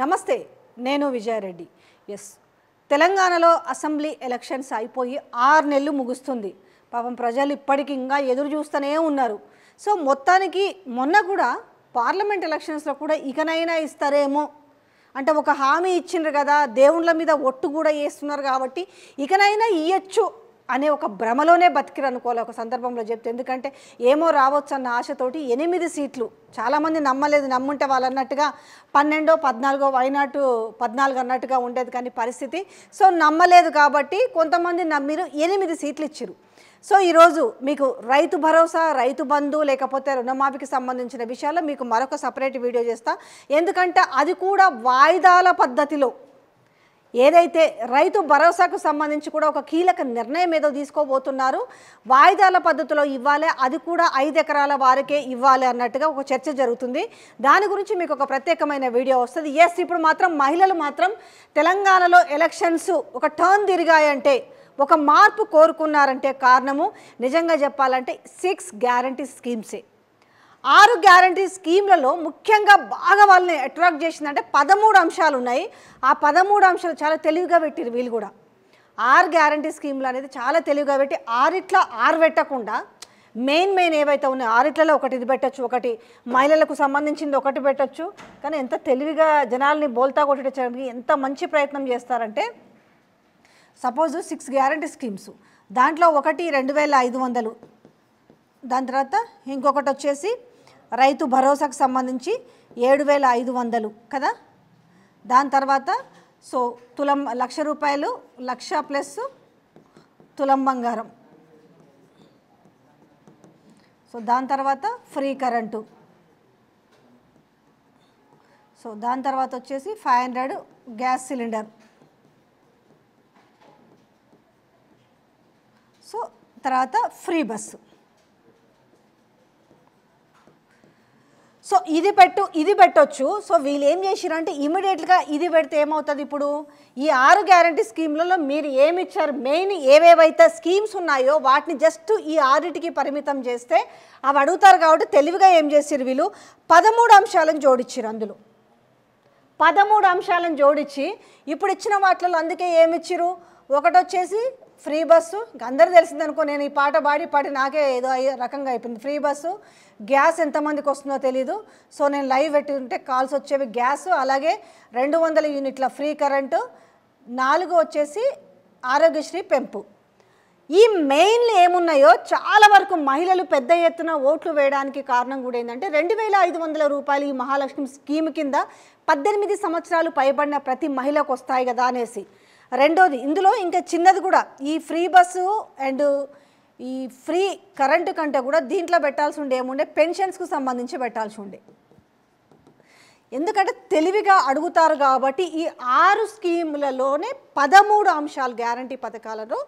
నమస్తే నేను విజయారెడ్డి ఎస్ తెలంగాణలో అసెంబ్లీ ఎలక్షన్స్ అయిపోయి 6 నెలలు ముగుస్తుంది పాపం ప్రజలు ఇప్పటికీ ఇంకా ఎదురు చూస్తూనే ఉన్నారు సో మొత్తానికి మొన్న కూడా పార్లమెంట్ ఎలక్షన్స్లో కూడా ఇకనైనా ఇస్తారేమో అంటే ఒక హామీ ఇచ్చిండ్రు కదా దేవుళ్ళ మీద ఒట్టు కూడా చేస్తున్నారు కాబట్టి ఇకనైనా ఇయ్యొచ్చు అనే ఒక భ్రమలోనే బతికిరు అనుకోవాలి ఒక సందర్భంలో చెప్తే ఎందుకంటే ఏమో రావచ్చు అన్న ఆశతోటి 8 సీట్లు చాలామంది నమ్మలేదు నమ్ముంటే వాళ్ళు అన్నట్టుగా 12 14 వైనాటు 14 అన్నట్టుగా ఉండేది కానీ పరిస్థితి సో నమ్మలేదు కాబట్టి కొంతమంది నమ్మిరు 8 సీట్లు ఇచ్చిరు సో ఈరోజు మీకు రైతు భరోసా రైతు బంధు లేకపోతే రుణమాఫీకి సంబంధించిన విషయాల్లో మీకు మరొక సపరేట్ వీడియో చేస్తా ఎందుకంటే అది కూడా వాయిదాల పద్ధతిలో ఏదైతే రైతు భరోసాకు సంబంధించి కూడా ఒక కీలక నిర్ణయం ఏదో తీసుకోబోతున్నారు వాయిదాల పద్ధతిలో ఇవ్వాలి అది కూడా 5 ఎకరాల వారికే ఇవ్వాలి అన్నట్టుగా ఒక చర్చ జరుగుతుంది దాని గురించి మీకు ఒక ప్రత్యేకమైన వీడియో వస్తుంది ఎస్ ఇప్పుడు మాత్రం మహిళలు మాత్రం తెలంగాణలో ఎలక్షన్స్ ఒక టర్న్ తిరిగాయంటే ఒక మార్పు కోరుకున్నారంటే కారణము నిజంగా చెప్పాలంటే 6 గ్యారంటీ స్కీమ్సే 6 గ్యారంటీ స్కీమ్లలో ముఖ్యంగా బాగా వాళ్ళని అట్రాక్ట్ చేసిందంటే 13 అంశాలు ఉన్నాయి ఆ 13 అంశాలు చాలా తెలివిగా పెట్టిరు వీళ్ళు కూడా 6 గ్యారంటీ స్కీమ్లు అనేది చాలా తెలివిగా పెట్టి 6 పెట్టకుండా మెయిన్ ఏవైతే ఉన్నాయో 6 ఒకటి ఇది పెట్టచ్చు ఒకటి మహిళలకు సంబంధించింది ఒకటి పెట్టచ్చు కానీ ఎంత తెలివిగా జనాల్ని బోల్తా కొట్టడానికి ఎంత మంచి ప్రయత్నం చేస్తారంటే సపోజ్ 6 గ్యారంటీ స్కీమ్స్ దాంట్లో ఒకటి 2500 దాని తర్వాత ఇంకొకటి వచ్చేసి రైతు భరోసాకు సంబంధించి 7500 కదా దాని తర్వాత సో తులం 1,00,000 రూపాయలు 1,00,000 ప్లస్ తులం బంగారం సో దాని తర్వాత ఫ్రీ కరెంటు సో దాని తర్వాత వచ్చేసి 500 గ్యాస్ సిలిండర్ సో తర్వాత ఫ్రీ బస్సు సో ఇది పెట్టొచ్చు సో వీళ్ళు ఏం చేసిరంటే ఇమీడియట్గా ఇది పెడితే ఏమవుతుంది ఇప్పుడు ఈ 6 గ్యారంటీ స్కీమ్లలో మీరు ఏమి ఇచ్చారు మెయిన్ ఏవేవైతే స్కీమ్స్ ఉన్నాయో వాటిని జస్ట్ ఈ 6టికి పరిమితం చేస్తే అవి అడుగుతారు కాబట్టి తెలివిగా ఏం చేసిరు వీళ్ళు 13 అంశాలను జోడించారు అందులో 13 అంశాలను జోడించి ఇప్పుడు ఇచ్చిన వాటిలో అందుకే ఏమి ఇచ్చిరు ఒకటి వచ్చేసి ఫ్రీ బస్సు అందరూ తెలిసిందనుకో నేను ఈ పాట పాడి నాకే ఏదో రకంగా అయిపోయింది ఫ్రీ బస్సు గ్యాస్ ఎంతమందికి వస్తుందో తెలీదు సో నేను లైవ్ పెట్టి ఉంటే కాల్స్ వచ్చేవి గ్యాస్ అలాగే 200 యూనిట్ల ఫ్రీ కరెంటు 4 వచ్చేసి ఆరోగ్యశ్రీ పెంపు ఈ మెయిన్లు ఏమున్నాయో చాలా వరకు మహిళలు పెద్ద ఎత్తున ఓట్లు వేయడానికి కారణం కూడా ఏంటంటే 2,500 రూపాయలు ఈ మహాలక్ష్మి స్కీమ్ కింద 18 సంవత్సరాలు పైబడిన ప్రతి మహిళకు వస్తాయి కదా అనేసి రెండోది ఇందులో ఇంకా చిన్నది కూడా ఈ ఫ్రీ బస్సు అండ్ ఈ ఫ్రీ కరెంటు కంటే కూడా దీంట్లో పెట్టాల్సి ఉండే ఏముండే పెన్షన్స్కు సంబంధించి పెట్టాల్సి ఉండే ఎందుకంటే తెలివిగా అడుగుతారు కాబట్టి ఈ 6 స్కీములలోనే 13 అంశాలు గ్యారంటీ పథకాలలో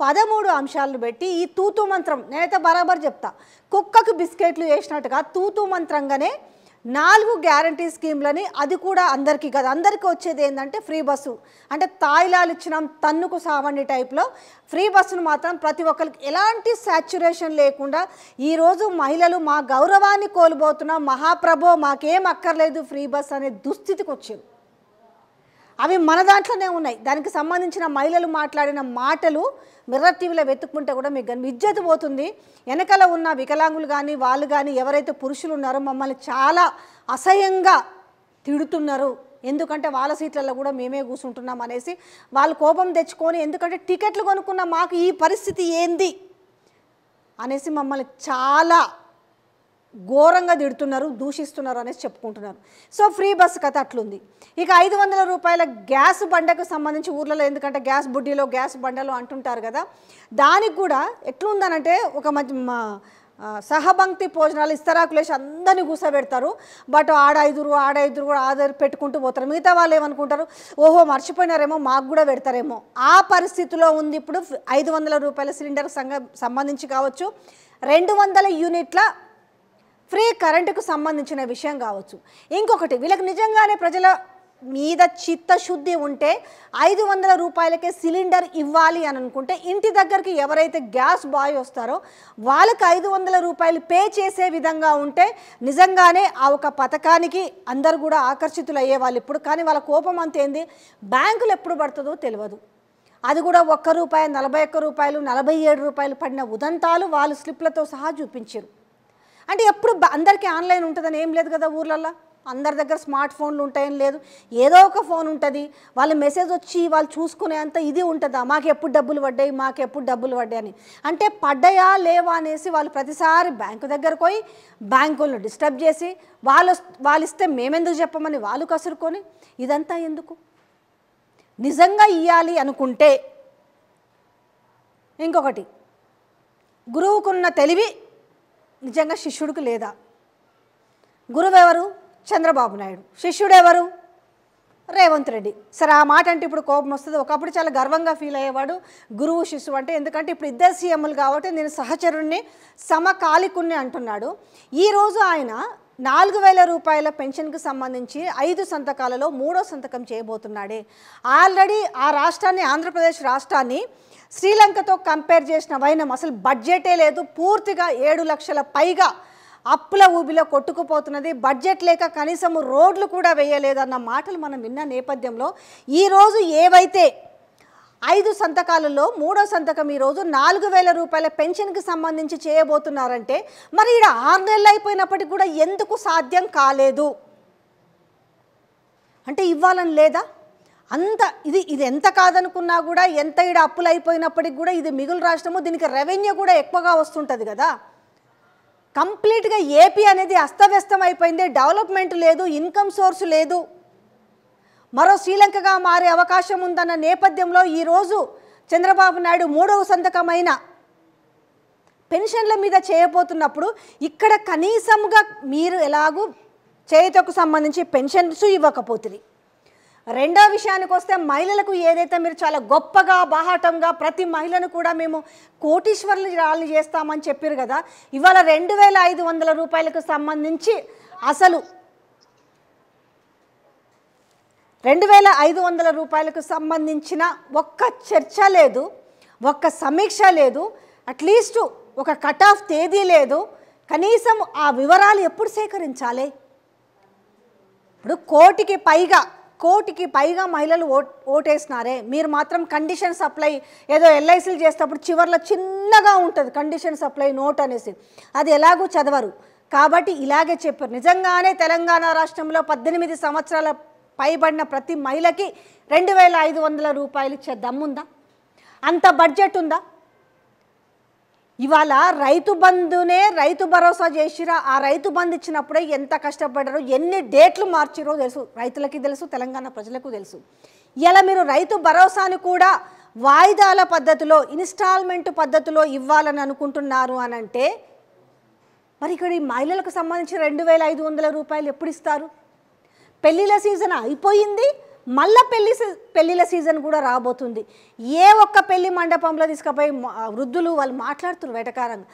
13 అంశాలను పెట్టి ఈ తూతూ మంత్రం నేనైతే బరాబర్ చెప్తా కుక్కకు బిస్కెట్లు వేసినట్టుగా తూతూ మంత్రంగానే 4 గ్యారంటీ స్కీమ్లని అది కూడా అందరికీ కదా అందరికీ వచ్చేది ఏంటంటే ఫ్రీ బస్సు అంటే తాయిలాలు ఇచ్చినాం తన్నుకు సావండి టైప్లో ఫ్రీ బస్సును మాత్రం ప్రతి ఒక్కరికి ఎలాంటి సాచ్యురేషన్ లేకుండా ఈరోజు మహిళలు మా గౌరవాన్ని కోల్పోతున్నాం మహాప్రభో మాకేం అక్కర్లేదు ఫ్రీ బస్ అనే దుస్థితికి వచ్చారు అవి మన దాంట్లోనే ఉన్నాయి దానికి సంబంధించిన మహిళలు మాట్లాడిన మాటలు మిర్రర్ టీవీలో వెతుక్కుంటే కూడా మీకు కానీ ఇజ్జత్ పోతుంది వెనకాల ఉన్న వికలాంగులు కానీ వాళ్ళు కానీ ఎవరైతే పురుషులు ఉన్నారో మమ్మల్ని చాలా అసహ్యంగా తిడుతున్నారు ఎందుకంటే వాళ్ళ సీట్లలో కూడా మేమే కూర్చుంటున్నాం అనేసి వాళ్ళు కోపం తెచ్చుకొని ఎందుకంటే టికెట్లు కొనుక్కున్న మాకు ఈ పరిస్థితి ఏంది అనేసి మమ్మల్ని చాలా ఘోరంగా తిడుతున్నారు దూషిస్తున్నారు అనేసి చెప్పుకుంటున్నారు సో ఫ్రీ బస్సు కథ అట్లుంది ఇక 500 రూపాయల గ్యాస్ బండకు సంబంధించి ఊర్లలో ఎందుకంటే గ్యాస్ బుడ్డీలో గ్యాస్ బండలో అంటుంటారు కదా దానికి కూడా ఎట్లుందనంటే ఒక సహబంక్తి భోజనాలు ఇస్తరాకులేసి అందరినీ కూర్చోబెడతారు బట్ ఆడ 5 కూడా ఆధార్ పెట్టుకుంటూ పోతారు మిగతా వాళ్ళు ఏమనుకుంటారు ఓహో మర్చిపోయినారేమో మాకు కూడా పెడతారేమో ఆ పరిస్థితిలో ఉంది ఇప్పుడు 500 రూపాయల సిలిండర్ సంబంధించి కావచ్చు 200 యూనిట్ల ఫ్రీ కరెంటుకు సంబంధించిన విషయం కావచ్చు ఇంకొకటి వీళ్ళకి నిజంగానే ప్రజల మీద చిత్తశుద్ధి ఉంటే 500 రూపాయలకే సిలిండర్ ఇవ్వాలి అని అనుకుంటే ఇంటి దగ్గరికి ఎవరైతే గ్యాస్ బాయ్ వస్తారో వాళ్ళకి 500 రూపాయలు పే చేసే విధంగా ఉంటే నిజంగానే ఆ ఒక పథకానికి అందరు కూడా ఆకర్షితులు అయ్యే వాళ్ళు ఇప్పుడు. కానీ వాళ్ళ కోపం అంత ఏంది, బ్యాంకులు ఎప్పుడు పడుతుందో తెలియదు. అది కూడా ₹1, 41 రూపాయలు, 47 రూపాయలు పడిన ఉదంతాలు వాళ్ళు స్లిప్లతో సహా చూపించారు. అంటే ఎప్పుడు అందరికీ ఆన్లైన్ ఉంటుందని ఏం లేదు కదా ఊర్లల్లో, అందరి దగ్గర స్మార్ట్ ఫోన్లు ఉంటాయని లేదు, ఏదో ఒక ఫోన్ ఉంటుంది. వాళ్ళ మెసేజ్ వచ్చి వాళ్ళు చూసుకునే అంత ఇది ఉంటుందా, మాకు ఎప్పుడు డబ్బులు పడ్డాయి, మాకు ఎప్పుడు డబ్బులు పడ్డాయి అని. అంటే పడ్డాయా లేవా అనేసి వాళ్ళు ప్రతిసారి బ్యాంకు దగ్గరకు పోయి బ్యాంకులను డిస్టర్బ్ చేసి వాళ్ళు ఇస్తే మేమెందుకు చెప్పమని వాళ్ళు కసురుకొని ఇదంతా ఎందుకు? నిజంగా ఇవ్వాలి అనుకుంటే ఇంకొకటి, గురువుకున్న తెలివి నిజంగా శిష్యుడికి లేదా? గురువు ఎవరు? చంద్రబాబు నాయుడు. శిష్యుడు ఎవరు? రేవంత్ రెడ్డి. సరే ఆ మాట అంటే ఇప్పుడు కోపం వస్తుంది. ఒకప్పుడు చాలా గర్వంగా ఫీల్ అయ్యేవాడు గురువు శిష్యువు అంటే, ఎందుకంటే ఇప్పుడు ఇద్దరు సీఎంలు కాబట్టి నేను సహచరుణ్ణి సమకాలికుణ్ణి అంటున్నాడు. ఈరోజు ఆయన 4000 రూపాయల పెన్షన్కి సంబంధించి 5 సంతకాలలో 3వ సంతకం చేయబోతున్నాడే. ఆల్రెడీ ఆ రాష్ట్రాన్ని, ఆంధ్రప్రదేశ్ రాష్ట్రాన్ని శ్రీలంకతో కంపేర్ చేసిన వైనం, అసలు బడ్జెటే లేదు, పూర్తిగా 7 లక్షల పైగా అప్పుల ఊబిలో కొట్టుకుపోతున్నది, బడ్జెట్ లేక కనీసం రోడ్లు కూడా వేయలేదన్న మాటలు మనం విన్న నేపథ్యంలో ఈరోజు ఏవైతే 5 సంతకాలలో 3వ సంతకం ఈరోజు 4000 రూపాయల పెన్షన్కి సంబంధించి చేయబోతున్నారంటే మరి ఈడ 6 నెలలు అయిపోయినప్పటికీ కూడా ఎందుకు సాధ్యం కాలేదు? అంటే ఇవ్వాలని లేదా? అంత ఇది ఎంత కాదనుకున్నా కూడా, ఎంత ఈడ అప్పులు అయిపోయినప్పటికి కూడా ఇది మిగులు రాష్ట్రము, దీనికి రెవెన్యూ కూడా ఎక్కువగా వస్తుంటుంది కదా. కంప్లీట్గా ఏపీ అనేది అస్తవ్యస్తం అయిపోయింది, డెవలప్మెంట్ లేదు, ఇన్కమ్ సోర్స్ లేదు, మరో శ్రీలంకగా మారే అవకాశం ఉందన్న నేపథ్యంలో ఈరోజు చంద్రబాబు నాయుడు 3వ సంతకమైన పెన్షన్ల మీద చేయబోతున్నప్పుడు ఇక్కడ కనీసంగా మీరు ఎలాగూ చేయుతకు సంబంధించి పెన్షన్స్ ఇవ్వకపోతుంది. రెండో విషయానికి వస్తే మహిళలకు ఏదైతే మీరు చాలా గొప్పగా బాహాటంగా ప్రతి మహిళను కూడా మేము కోటీశ్వరులు చేస్తామని చెప్పారు కదా, ఇవాళ 2500 రూపాయలకు సంబంధించి అసలు 2500 రూపాయలకు సంబంధించిన ఒక్క చర్చ లేదు, ఒక్క సమీక్ష లేదు, అట్లీస్ట్ ఒక కట్ ఆఫ్ తేదీ లేదు. కనీసం ఆ వివరాలు ఎప్పుడు సేకరించాలి? ఇప్పుడు కోటికి పైగా మహిళలు ఓటేసినారే, మీరు మాత్రం కండిషన్ సప్లై ఏదో ఎల్ఐసీలు చేసేటప్పుడు చివర్లో చిన్నగా ఉంటుంది కండిషన్ సప్లై నోట్ అనేసి, అది ఎలాగూ చదవరు కాబట్టి ఇలాగే చెప్పారు. నిజంగానే తెలంగాణ రాష్ట్రంలో 18 సంవత్సరాల పైబడిన ప్రతి మహిళకి 2500 రూపాయలు ఇచ్చే దమ్ముందా? అంత బడ్జెట్ ఉందా? ఇవాళ రైతు భరోసా చేసిరా, ఆ రైతు బంధు ఇచ్చినప్పుడే ఎంత కష్టపడ్డారో, ఎన్ని డేట్లు మార్చిరో తెలుసు, రైతులకి తెలుసు, తెలంగాణ ప్రజలకు తెలుసు. ఇలా మీరు రైతు భరోసాను కూడా వాయిదాల పద్ధతిలో, ఇన్స్టాల్మెంట్ పద్ధతిలో ఇవ్వాలని అనుకుంటున్నారు అని అంటే మరి ఇక్కడ ఈ మహిళలకు సంబంధించి 2500 రూపాయలు ఎప్పుడు ఇస్తారు? పెళ్ళిళ్ళ సీజన్ అయిపోయింది, మళ్ళీ పెళ్ళిళ్ళ సీజన్ కూడా రాబోతుంది. ఏ ఒక్క పెళ్లి మండపంలో తీసుకుపోయి వృద్ధులు వాళ్ళు మాట్లాడుతున్నారు వెటకారంగా,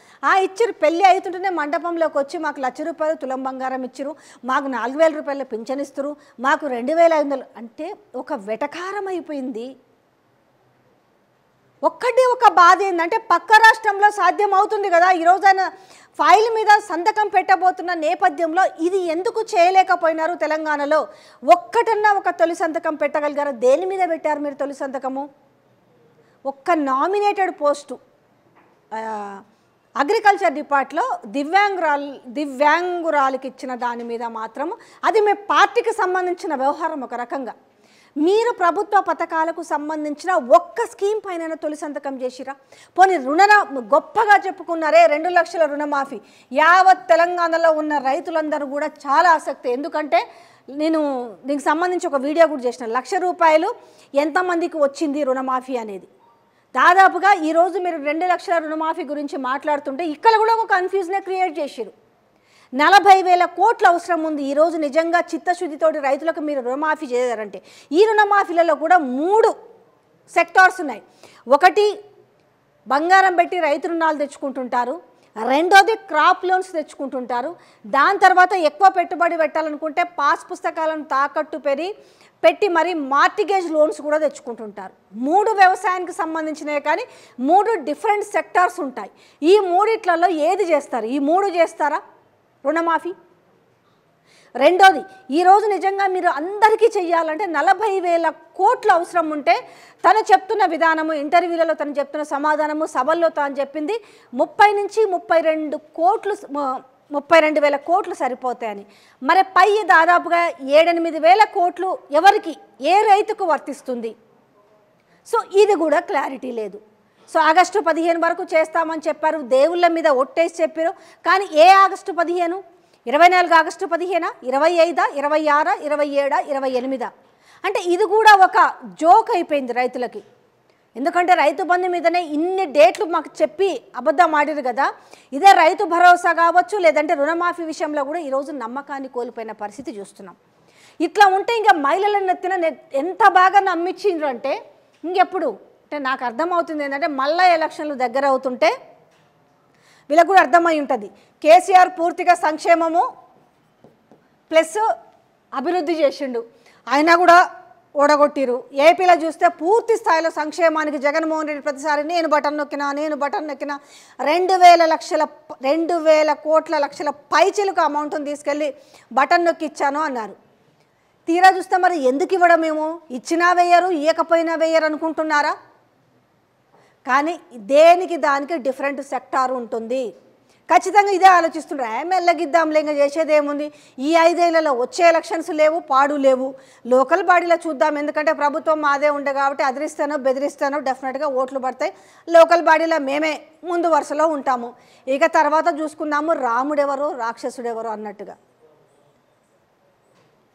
ఇచ్చిరు పెళ్ళి అవుతుంటేనే మండపంలోకి వచ్చి మాకు ₹1,00,000 తులం బంగారం ఇచ్చిరు, మాకు 4000 రూపాయల పింఛన్ ఇస్తారు, మాకు 2500 అంటే ఒక వెటకారం అయిపోయింది. ఒక బాధ ఏంటంటే పక్క రాష్ట్రంలో సాధ్యం అవుతుంది కదా, ఈరోజు ఆయన ఫైల్ మీద సంతకం పెట్టబోతున్న నేపథ్యంలో ఇది ఎందుకు చేయలేకపోయినారు? తెలంగాణలో ఒక్కటన్నా ఒక తొలి సంతకం పెట్టగలిగారు? దేని మీద పెట్టారు మీరు తొలి సంతకము? ఒక్క నామినేటెడ్ పోస్టు అగ్రికల్చర్ డిపార్ట్లో దివ్యాంగురాలికి ఇచ్చిన దాని మీద మాత్రం, అది మీ పార్టీకి సంబంధించిన వ్యవహారం ఒక రకంగా. మీరు ప్రభుత్వ పథకాలకు సంబంధించిన ఒక్క స్కీమ్ పైన తొలి సంతకం చేసిరా? పోనీ గొప్పగా చెప్పుకున్నారే 2 లక్షల రుణమాఫీ, యావత్ తెలంగాణలో ఉన్న రైతులందరూ కూడా చాలా ఆసక్తి. ఎందుకంటే నేను దీనికి సంబంధించి ఒక వీడియో కూడా చేసిన, ₹1,00,000 ఎంతమందికి వచ్చింది రుణమాఫీ అనేది. దాదాపుగా ఈరోజు మీరు 2 లక్షల రుణమాఫీ గురించి మాట్లాడుతుంటే ఇక్కడ కూడా ఒక కన్ఫ్యూజనే క్రియేట్ చేశారు. 40,000 కోట్ల అవసరం ఉంది ఈరోజు నిజంగా చిత్తశుద్ధితోటి రైతులకు మీరు రుణమాఫీ చేయారంటే. ఈ రుణమాఫీలలో కూడా 3 సెక్టార్స్ ఉన్నాయి. ఒకటి బంగారం పెట్టి రైతు రుణాలు తెచ్చుకుంటుంటారు, రెండోది క్రాప్ లోన్స్ తెచ్చుకుంటుంటారు, దాని తర్వాత ఎక్కువ పెట్టుబడి పెట్టాలనుకుంటే పాస్ పుస్తకాలను తాకట్టు పెరి పెట్టి మరి మార్టిగేజ్ లోన్స్ కూడా తెచ్చుకుంటుంటారు. 3 వ్యవసాయానికి సంబంధించినవి, కానీ 3 డిఫరెంట్ సెక్టార్స్ ఉంటాయి. ఈ మూడిట్లలో ఏది చేస్తారు? ఈ 3 చేస్తారా రుణమాఫీ? రెండోది, ఈరోజు నిజంగా మీరు అందరికీ చెయ్యాలంటే 40,000 కోట్లు అవసరం ఉంటే తను చెప్తున్న విధానము, ఇంటర్వ్యూలలో తను చెప్తున్న సమాధానము, సభల్లో తాను చెప్పింది 30 నుంచి 32 కోట్లు, 32,000 కోట్లు సరిపోతాయని. మరి పై దాదాపుగా 7-8,000 కోట్లు ఎవరికి, ఏ రైతుకు వర్తిస్తుంది? సో ఇది కూడా క్లారిటీ లేదు. సో ఆగస్టు 15 వరకు చేస్తామని చెప్పారు, దేవుళ్ళ మీద ఒట్టేసి చెప్పారు. కానీ ఏ ఆగస్టు 15? 24 ఆగస్టు 15, 25, 26, 27, 28? అంటే ఇది కూడా ఒక జోక్ అయిపోయింది రైతులకి. ఎందుకంటే రైతు బంధు మీదనే ఇన్ని డేట్లు మాకు చెప్పి అబద్ధం ఆడారు కదా. ఇదే రైతు భరోసా కావచ్చు, లేదంటే రుణమాఫీ విషయంలో కూడా ఈరోజు నమ్మకాన్ని కోల్పోయిన పరిస్థితి చూస్తున్నాం. ఇట్లా ఉంటే ఇంకా మహిళలను నెత్తిన ఎంత బాగా నమ్మించిండ్రు అంటే ఇంకెప్పుడు అంటే నాకు అర్థమవుతుంది ఏంటంటే మళ్ళా ఎలక్షన్లు దగ్గర అవుతుంటే వీళ్ళకు కూడా అర్థమై ఉంటుంది. కేసీఆర్ పూర్తిగా సంక్షేమము ప్లస్ అభివృద్ధి చేసిండు, అయినా కూడా ఓడగొట్టిరు. ఏపీలో చూస్తే పూర్తి స్థాయిలో సంక్షేమానికి జగన్మోహన్ రెడ్డి ప్రతిసారి నేను బటన్ నొక్కినా 2,000 కోట్ల లక్షల పైచిలకు అమౌంట్ని తీసుకెళ్ళి బటన్ నొక్కి ఇచ్చాను అన్నారు. తీరా చూస్తే మరి ఎందుకు ఇవ్వడం? మేము ఇచ్చినా వేయరు, ఇవ్వకపోయినా వేయరు అనుకుంటున్నారా? కానీ దేనికి దానికి డిఫరెంట్ సెక్టార్ ఉంటుంది. ఖచ్చితంగా ఇదే ఆలోచిస్తుంటారు. మెల్లగిద్దాంలే, ఇంకా చేసేది ఏముంది, ఈ 5 ఏళ్లలో వచ్చే ఎలక్షన్స్ లేవు, పాడు లేవు, లోకల్ బాడీలో చూద్దాం, ఎందుకంటే ప్రభుత్వం మాదే ఉండే కాబట్టి అదిరిస్తానో బెదిరిస్తానో డెఫినెట్గా ఓట్లు పడతాయి, లోకల్ బాడీలో మేమే ముందు వరుసలో ఉంటాము, ఇక తర్వాత చూసుకుందాము రాముడెవరో రాక్షసుడెవరో అన్నట్టుగా.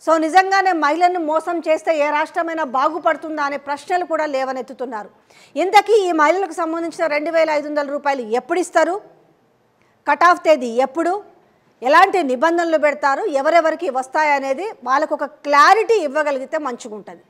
సో నిజంగానే మహిళలను మోసం చేస్తే ఏ రాష్ట్రమైనా బాగుపడుతుందా అనే ప్రశ్నలు కూడా లేవనెత్తుతున్నారు. ఇంతకీ ఈ మహిళలకు సంబంధించిన 2,500 రూపాయలు ఎప్పుడు ఇస్తారు? కట్ ఆఫ్ తేదీ ఎప్పుడు? ఎలాంటి నిబంధనలు పెడతారు? ఎవరెవరికి వస్తాయనేది వాళ్ళకు ఒక క్లారిటీ ఇవ్వగలిగితే మంచిగా ఉంటుంది.